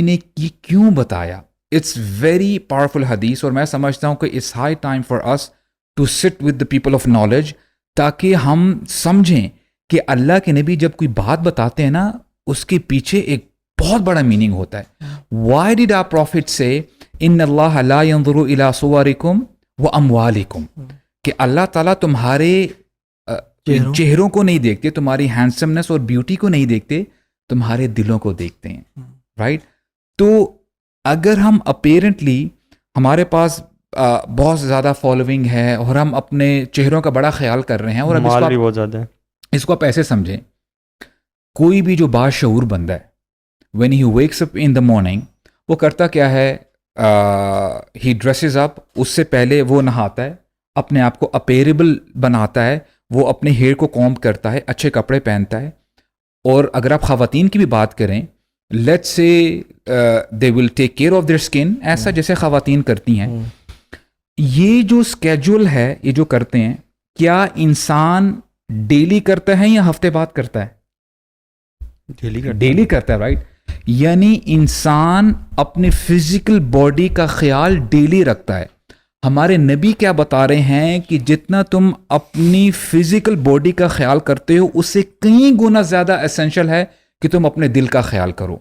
نے یہ کیوں بتایا. اٹس ویری پاورفل حدیث, اور میں سمجھتا ہوں کہ it's high time for us to sit with the people of knowledge, تاکہ ہم سمجھیں کہ اللہ کے نبی جب کوئی بات بتاتے ہیں نا, اس کے پیچھے ایک بہت بڑا میننگ ہوتا ہے. وائی ڈیڈ آور پروفٹ سے ان اللہ لا ينظر الى صورکم واموالکم, کہ اللہ تعالیٰ تمہارے چہروں کو نہیں دیکھتے, تمہاری ہینڈسمنس اور بیوٹی کو نہیں دیکھتے, تمہارے دلوں کو دیکھتے ہیں. رائٹ. تو اگر ہم اپیرنٹلی ہمارے پاس بہت زیادہ فالوئنگ ہے اور ہم اپنے چہروں کا بڑا خیال کر رہے ہیں, اور مال بھی بہت زیادہ ہے, اس کو آپ ایسے سمجھیں, کوئی بھی جو باشعور بندہ ہے, when he wakes up in the morning, وہ کرتا کیا ہے, he dresses up, اس سے پہلے وہ نہاتا ہے, اپنے آپ کو اپیریبل بناتا ہے, وہ اپنے ہیئر کو کومب کرتا ہے, اچھے کپڑے پہنتا ہے. اور اگر آپ خواتین کی بھی بات کریں, let's say they will take care of their skin, ایسا جیسے خواتین کرتی ہیں. یہ جو اسکیجول ہے, یہ جو کرتے ہیں, کیا انسان ڈیلی کرتا ہے یا ہفتے بعد کرتا ہے؟ ڈیلی کرتا ہے. رائٹ. یعنی انسان اپنے فزیکل باڈی کا خیال ڈیلی رکھتا ہے. ہمارے نبی کیا بتا رہے ہیں کہ جتنا تم اپنی فزیکل باڈی کا خیال کرتے ہو, اس سے کئی گنا زیادہ اسینشل ہے کہ تم اپنے دل کا خیال کرو,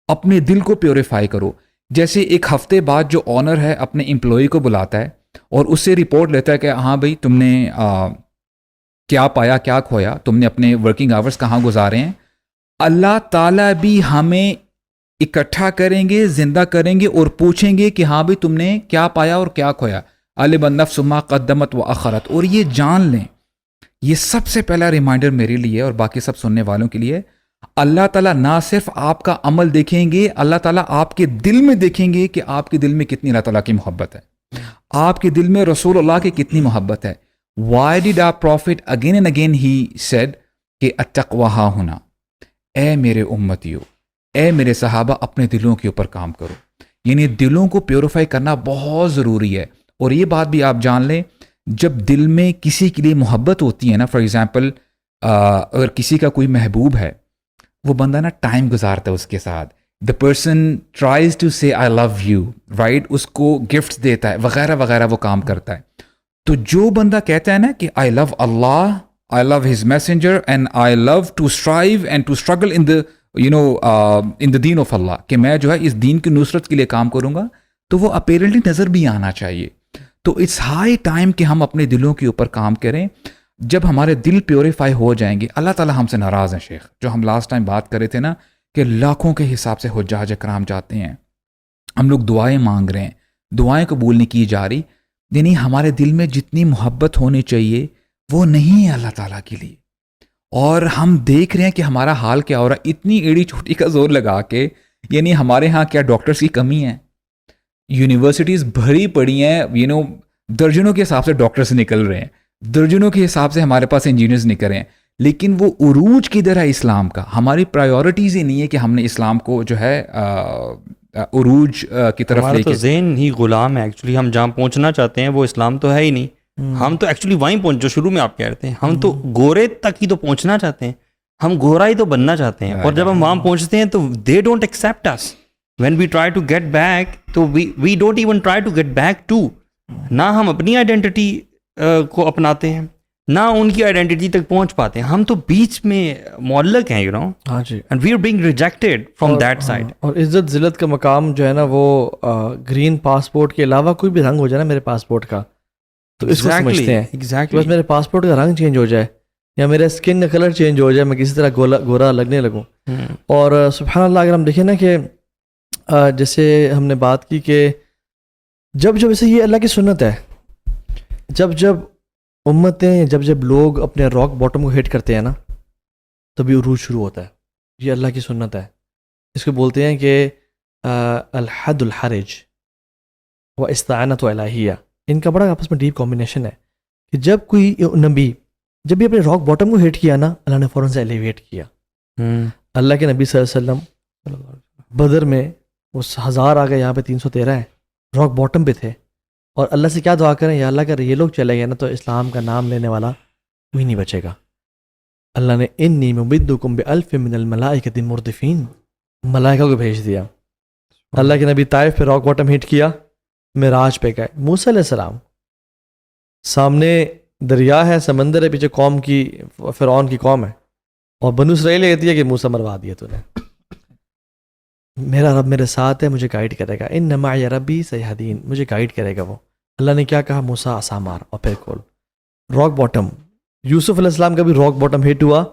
اپنے دل کو پیوریفائی کرو. جیسے ایک ہفتے بعد جو آنر ہے اپنے امپلائی کو بلاتا ہے اور اس سے رپورٹ لیتا ہے کہ ہاں بھائی تم نے کیا پایا کیا کھویا, تم نے اپنے ورکنگ آورز کہاں گزارے ہیں. اللہ تعالیٰ بھی ہمیں اکٹھا کریں گے, زندہ کریں گے اور پوچھیں گے کہ ہاں بھائی تم نے کیا پایا اور کیا کھویا. علم النفس ما قدمت و اخرت. اور یہ جان لیں, یہ سب سے پہلا ریمائنڈر میرے لیے اور باقی سب سننے والوں کے لیے, اللہ تعالیٰ نہ صرف آپ کا عمل دیکھیں گے, اللہ تعالیٰ آپ کے دل میں دیکھیں گے کہ آپ کے دل میں کتنی اللہ تعالیٰ کی محبت ہے, آپ کے دل میں رسول اللہ کی کتنی محبت ہے. Why did our prophet again and again he said کہ التقویٰ ہا ہونا, اے میرے امتیو, اے میرے صحابہ, اپنے دلوں کے اوپر کام کرو. یعنی دلوں کو پیوریفائی کرنا بہت ضروری ہے. اور یہ بات بھی آپ جان لیں, جب دل میں کسی کے لیے محبت ہوتی ہے نا, فار ایگزامپل اگر کسی کا کوئی محبوب ہے, وہ بندہ نا ٹائم گزارتا ہے اس کے ساتھ, دا پرسن ٹرائز ٹو سے آئی لو یو, رائٹ, اس کو گفٹس دیتا ہے وغیرہ وغیرہ, وہ کام کرتا ہے. تو جو بندہ کہتا ہے نا کہ آئی لو اللہ, I love his messenger and I love to strive and to struggle in the in the deen of Allah, کہ میں جو ہے اس دین کی نصرت کے لیے کام کروں گا, تو وہ اپیرنٹلی نظر بھی آنا چاہیے. تو اٹس ہائی ٹائم کہ ہم اپنے دلوں کے اوپر کام کریں. جب ہمارے دل پیوریفائی ہو جائیں گے, اللہ تعالیٰ ہم سے ناراض ہیں شیخ, جو ہم لاسٹ ٹائم بات کر رہے تھے نا کہ لاکھوں کے حساب سے حجاج کرام جاتے ہیں, ہم لوگ دعائیں مانگ رہے ہیں, دعائیں قبول نہیں کی جا رہی. یعنی ہمارے دل میں جتنی محبت ہونی چاہیے وہ نہیں ہے اللہ تعالیٰ کے لیے. اور ہم دیکھ رہے ہیں کہ ہمارا حال کیا ہو رہا ہے, اتنی ایڑی چھوٹی کا زور لگا کے. یعنی ہمارے ہاں کیا ڈاکٹرز کی کمی ہے, یونیورسٹیز بھری پڑی ہیں, درجنوں کے حساب سے ڈاکٹرز نکل رہے ہیں, درجنوں کے حساب سے ہمارے پاس انجینئرز نکل رہے ہیں, لیکن وہ عروج کدھر ہے اسلام کا؟ ہماری پرائیورٹیز ہی نہیں ہے کہ ہم نے اسلام کو جو ہے عروج کی طرف لے کے. ہمارا تو ذہن ہی غلام ہے ایکچولی, ہم جہاں پہنچنا چاہتے ہیں وہ اسلام تو ہے ہی نہیں. ہم تو ایکچولی وہیں پہنچ, جو شروع میں آپ کہہ رہے تھے, ہم تو گورے تک ہی تو پہنچنا چاہتے ہیں, ہم گورا ہی تو بننا چاہتے ہیں. اور جب ہم وہاں پہنچتے ہیں تو they don't accept us. When we try to get back تو we don't even try to get back to. نہ ہم اپنی آئیڈینٹی کو اپناتے ہیں, نہ ان کی آئیڈینٹی تک پہنچ پاتے ہیں. ہم تو بیچ میں معلق ہیں, ہاں جی, and we are being rejected from that side. اور عزت ذلت کا مقام جو ہے نا, وہ گرین پاسپورٹ کے علاوہ کوئی بھی رنگ ہو جائے نا میرے پاسپورٹ کا, تو اس کو سمجھتے ہیں بس میرے پاسپورٹ کا رنگ چینج ہو جائے یا میرے اسکن کا کلر چینج ہو جائے, میں کسی طرح گورا لگنے لگوں. اور سبحان اللہ, اگر ہم دیکھیں نا کہ جیسے ہم نے بات کی کہ جب اسے یہ اللہ کی سنت ہے, جب امتیں جب لوگ اپنے راک باٹم کو ہٹ کرتے ہیں نا, تبھی عروج شروع ہوتا ہے. یہ اللہ کی سنت ہے. اس کو بولتے ہیں کہ الحد الحرج و استعانت و الہیہ. ان کا بڑا آپس میں ڈیپ کمبینیشن ہے کہ جب کوئی نبی جب بھی اپنے راک باٹم کو ہٹ کیا نا, اللہ نے فوراً سے ایلیویٹ کیا. اللہ کے نبی صلی اللہ علیہ وسلم بدر میں وہ 1000 آ گئے, یہاں پہ 313 ہیں, راک باٹم پہ تھے. اور اللہ سے کیا دعا کریں, یا اللہ اگر یہ لوگ چلے گئے نا تو اسلام کا نام لینے والا کوئی نہیں بچے گا. اللہ نے انی ممدکم بألف من الملائکۃ مردفین, ملائکہ کو بھیج دیا. اللہ کے نبی طائف پہ راک باٹم ہٹ کیا, معراج پہ گئے. موسیٰ علیہ السلام سامنے دریا ہے, سمندر ہے, پیچھے قوم کی فرعون کی قوم ہے, اور بنو اسرائیل کہتی ہے کہ موسیٰ مروا دیا تو نے, میرا رب میرے ساتھ ہے, مجھے گائیڈ کرے گا, ان معی ربی سیہدین, مجھے گائیڈ کرے گا وہ. اللہ نے کیا کہا, موسیٰ عصا مار, اور پھر کھول. Rock bottom. یوسف علیہ السلام کا بھی راک باٹم ہٹ ہوا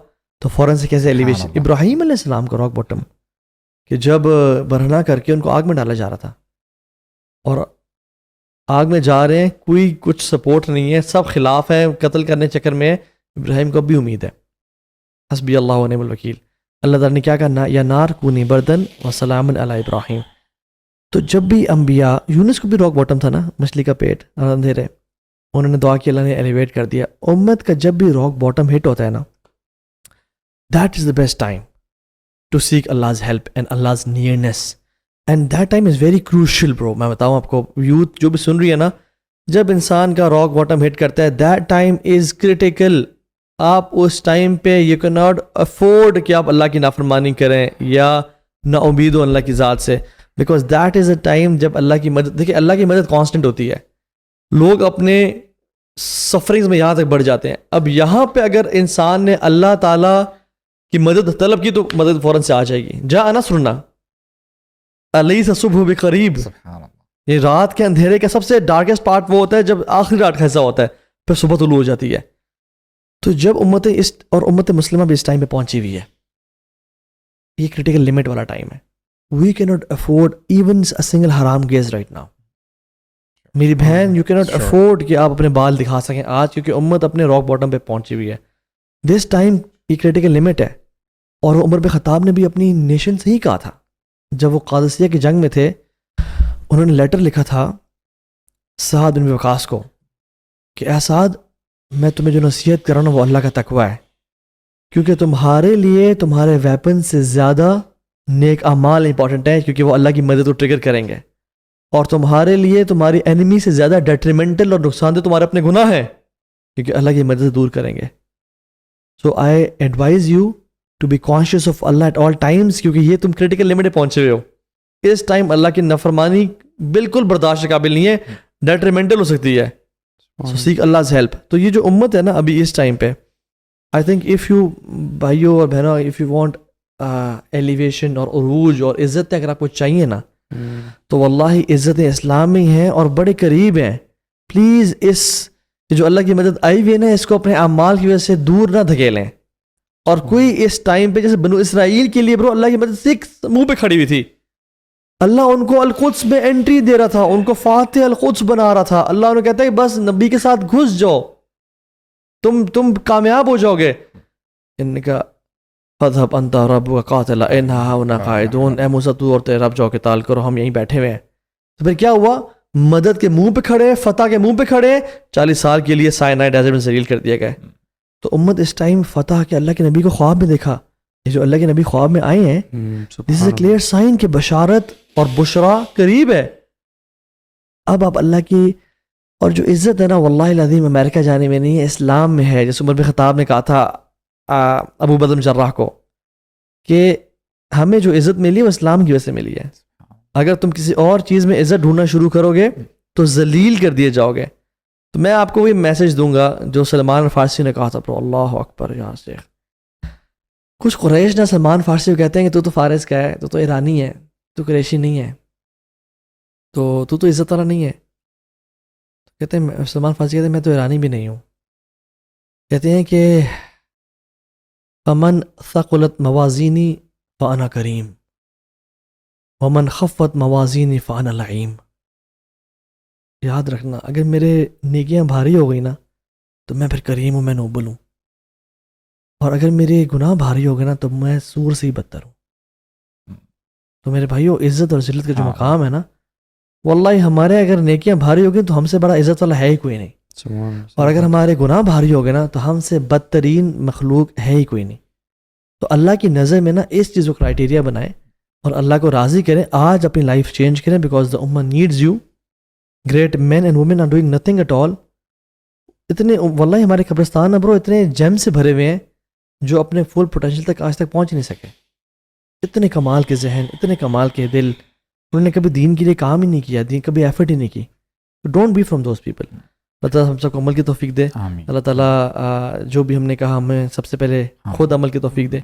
تو فوراً سے کیسے ایلیویشن. ابراہیم علیہ السلام کا راک باٹم, کہ جب برہنہ کر کے ان کو آگ میں ڈالا جا رہا تھا, اور آگ میں جا رہے ہیں, کوئی کچھ سپورٹ نہیں ہے, سب خلاف ہیں, قتل کرنے چکر میں. ابراہیم کو بھی امید ہے, حسبی اللہ و نعم الوکیل. اللہ تعالیٰ نے کیا کہا, یا نار کونی بردن و سلام علی ابراہیم. تو جب بھی انبیاء, یونس کو بھی راک باٹم تھا نا, مچھلی کا پیٹ اندھیرے, انہوں نے دعا کی, اللہ نے ایلیویٹ کر دیا. امت کا جب بھی راک باٹم ہٹ ہوتا ہے نا, that is the best time to seek Allah's help and Allah's nearness, and that time is very crucial bro. میں بتاؤں آپ کو, یوتھ جو بھی سن رہی ہے نا, جب انسان کا راک باٹم ہٹ کرتا ہے, that time is critical. آپ اس ٹائم پہ you cannot afford کہ آپ اللہ کی نافرمانی کریں یا نا امید ہو اللہ کی ذات سے, because that is a time جب اللہ کی مدد, دیکھیں اللہ کی مدد کانسٹنٹ ہوتی ہے, لوگ اپنے سفرنگز میں یہاں تک بڑھ جاتے ہیں. اب یہاں پہ اگر انسان نے اللہ تعالیٰ کی مدد طلب کی تو مدد فوراً سے آ جائے گی. جا نصرنا الیس صبح بقریب. یہ رات کے اندھیرے کا سب سے ڈارکسٹ پارٹ وہ ہوتا ہے جب آخری رات کا حصہ ہوتا ہے, پھر صبح طلوع ہو جاتی ہے. تو جب امت مسلمہ بھی اس ٹائم پہ پہنچی ہوئی ہے, یہ کریٹیکل لمٹ والا ٹائم ہے. وی کی not afford even a single حرام گیز رائٹ ناؤ. میری بہن, یو کی ناٹ افورڈ کہ آپ اپنے بال دکھا سکیں آج, کیونکہ امت اپنے راک باٹم پہ پہنچی ہوئی ہے. دس ٹائم یہ کریٹیکل لمٹ ہے. اور عمر بن خطاب نے بھی اپنی نیشن سے ہی کہا تھا, جب وہ قادسیہ کی جنگ میں تھے, انہوں نے لیٹر لکھا تھا سعد بن وقاص کو کہ اے سعد, میں تمہیں جو نصیحت کر رہا ہوں وہ اللہ کا تقوی ہے, کیونکہ تمہارے لیے تمہارے ویپن سے زیادہ نیک اعمال امپورٹنٹ ہیں, کیونکہ وہ اللہ کی مدد کو ٹریگر کریں گے, اور تمہارے لیے تمہاری اینیمی سے زیادہ ڈیٹریمنٹل اور نقصان دہ تمہارے اپنے گناہ ہیں, کیونکہ اللہ کی مدد سے دور کریں گے. So I advise you to be conscious of Allah at all times, کیونکہ یہ تم کریٹیکل لمٹ پہ پہنچے ہوئے ہو. اس ٹائم اللہ کی نافرمانی بالکل برداشت کے قابل نہیں ہے, ڈیٹریمنٹل ہو سکتی ہے. سو سیک Allah's help. تو یہ جو امت ہے نا ابھی اس ٹائم پہ, آئی تھنک اف یو بھائیو اور بہنوں, اف یو وانٹ ایلیویشن اور عروج اور عزت اگر آپ کو چاہیے نا, تو واللہ عزت اسلامی ہیں اور بڑے قریب ہیں. پلیز اس جو اللہ کی مدد آئی ہوئی ہے نا, اس کو اپنے اعمال کی وجہ سے دور نہ دھکیلیں. اور کوئی اس ٹائم پہ جیسے بنو اسرائیل کے لیے برو اللہ کی مدد سے منہ پہ کھڑی ہوئی تھی, اللہ ان کو القدس میں انٹری دے رہا تھا, ان کو فاتح القدس بنا رہا تھا. اللہ انہیں کہتا ہے بس نبی کے ساتھ گھس جاؤ, تم کامیاب ہو جاؤ گے. ان کا فذهب انت ربک قاتلا انھا هنا قاعدون, اے موسیٰ تو اور تیرا رب جاؤ قتال کرو, ہم یہیں بیٹھے ہوئے ہیں. تو پھر کیا ہوا, مدد کے منہ پہ کھڑے, فتح کے منہ پہ کھڑے, 40 سال کے لیے سائنائی ڈیزرٹ میں ذلیل کر دیا گئے. تو امت اس ٹائم فتح کے اللہ کے نبی کو خواب میں دیکھا, یہ جو اللہ کے نبی خواب میں آئے ہیں, دس از اے کلیئر سائن کہ بشارت اور بشرا قریب ہے. اب آپ اللہ کی, اور جو عزت ہے نا واللہ العظیم امریکہ جانے میں نہیں ہے, اسلام میں ہے. جیسے عمر بن خطاب نے کہا تھا ابو بکر بن جراح کو کہ ہمیں جو عزت ملی ہے وہ اسلام کی وجہ سے ملی ہے. اگر تم کسی اور چیز میں عزت ڈھونڈنا شروع کرو گے تو ذلیل کر دیے جاؤ گے. تو میں آپ کو وہی میسج دوں گا جو سلمان فارسی نے کہا تھا, پر اللہ اکبر یا شیخ. کچھ قریش نے سلمان فارسی کو کہتے ہیں کہ تو فارس کا ہے, تو ایرانی ہے, تو قریشی نہیں ہے, تو عزت والا نہیں ہے. کہتے ہیں سلمان فارسی کہتے ہیں میں تو ایرانی بھی نہیں ہوں. کہتے ہیں کہ فمن ثقلت موازینی فانا کریم ومن خفت موازینی فانا لعیم. یاد رکھنا, اگر میرے نیکیاں بھاری ہو گئی نا تو میں پھر کریم ہوں, میں نوبل ہوں. اور اگر میرے گناہ بھاری ہو گئے نا تو میں سور سے ہی بدتر ہوں. تو میرے بھائیو, عزت اور ذلت کا جو مقام ہے نا, واللہ ہمارے اگر نیکیاں بھاری ہو گئی تو ہم سے بڑا عزت والا ہے ہی کوئی نہیں. اور اگر ہمارے گناہ بھاری ہو گئے نا تو ہم سے بدترین مخلوق ہے ہی کوئی نہیں. تو اللہ کی نظر میں نا اس چیز کو کرائٹیریا بنائیں اور اللہ کو راضی کریں. آج اپنی لائف چینج کریں, بیکاز دا امہ needs you. Great men and women are doing nothing at all. اتنے واللہ ہمارے قبرستان نا برو اتنے جیم سے بھرے ہوئے ہیں جو اپنے فل پوٹینشیل تک آج تک پہنچ نہیں سکے. اتنے کمال کے ذہن, اتنے کمال کے دل, انہوں نے کبھی دین کے لیے کام ہی نہیں کیا, دین کبھی ایفرٹ ہی نہیں کی. Don't be from those people. اللہ تعالیٰ ہم سب کو عمل کی توفیق دے. اللہ تعالیٰ جو بھی ہم نے کہا ہمیں سب سے پہلے خود عمل کی توفیق دے.